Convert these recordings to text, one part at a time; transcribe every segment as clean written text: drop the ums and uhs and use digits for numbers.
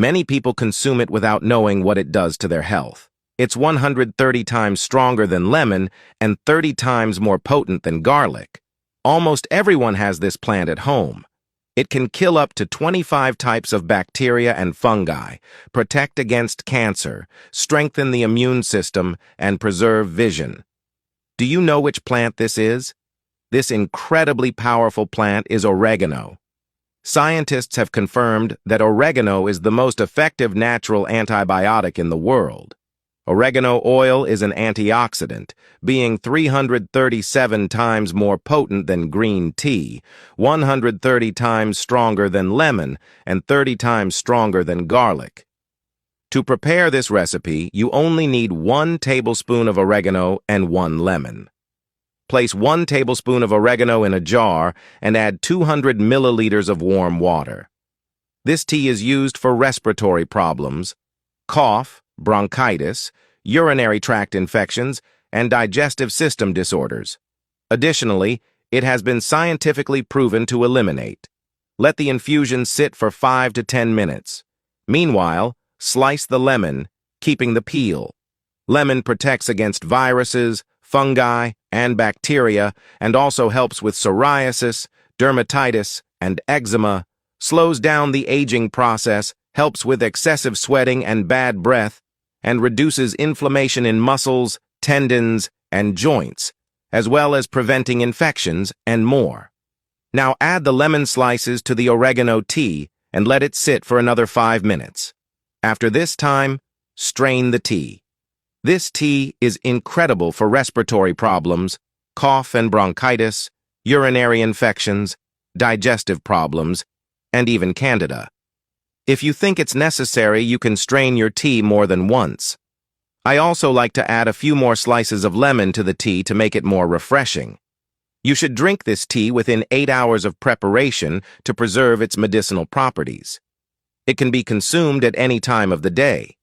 Many people consume it without knowing what it does to their health. It's 130 times stronger than lemon and 30 times more potent than garlic. Almost everyone has this plant at home. It can kill up to 25 types of bacteria and fungi, protect against cancer, strengthen the immune system, and preserve vision. Do you know which plant this is? This incredibly powerful plant is oregano. Scientists have confirmed that oregano is the most effective natural antibiotic in the world. Oregano oil is an antioxidant, being 337 times more potent than green tea, 130 times stronger than lemon, and 30 times stronger than garlic. To prepare this recipe, you only need 1 tablespoon of oregano and 1 lemon. Place 1 tablespoon of oregano in a jar and add 200 milliliters of warm water. This tea is used for respiratory problems, cough, bronchitis, urinary tract infections, and digestive system disorders. Additionally, it has been scientifically proven to eliminate. Let the infusion sit for 5 to 10 minutes. Meanwhile, slice the lemon, keeping the peel. Lemon protects against viruses, fungi, and bacteria, and also helps with psoriasis, dermatitis, and eczema, slows down the aging process, helps with excessive sweating and bad breath, and reduces inflammation in muscles, tendons, and joints, as well as preventing infections and more. Now add the lemon slices to the oregano tea and let it sit for another 5 minutes. After this time, strain the tea. This tea is incredible for respiratory problems, cough and bronchitis, urinary infections, digestive problems, and even candida. If you think it's necessary, you can strain your tea more than once. I also like to add a few more slices of lemon to the tea to make it more refreshing. You should drink this tea within 8 hours of preparation to preserve its medicinal properties. It can be consumed at any time of the day.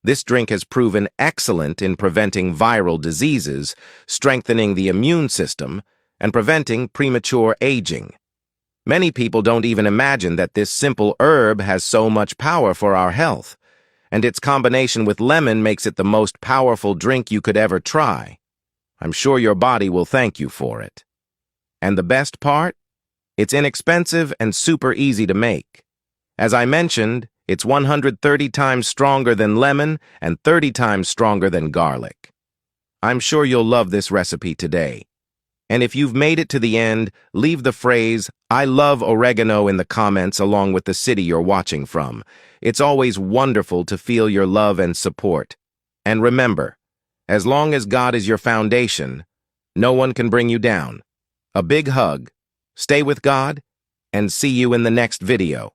This drink has proven excellent in preventing viral diseases, strengthening the immune system, and preventing premature aging. Many people don't even imagine that this simple herb has so much power for our health, and its combination with lemon makes it the most powerful drink you could ever try. I'm sure your body will thank you for it. And the best part? It's inexpensive and super easy to make. As I mentioned, it's 130 times stronger than lemon and 30 times stronger than garlic. I'm sure you'll love this recipe today. And if you've made it to the end, leave the phrase, "I love oregano" in the comments along with the city you're watching from. It's always wonderful to feel your love and support. And remember, as long as God is your foundation, no one can bring you down. A big hug, stay with God, and see you in the next video.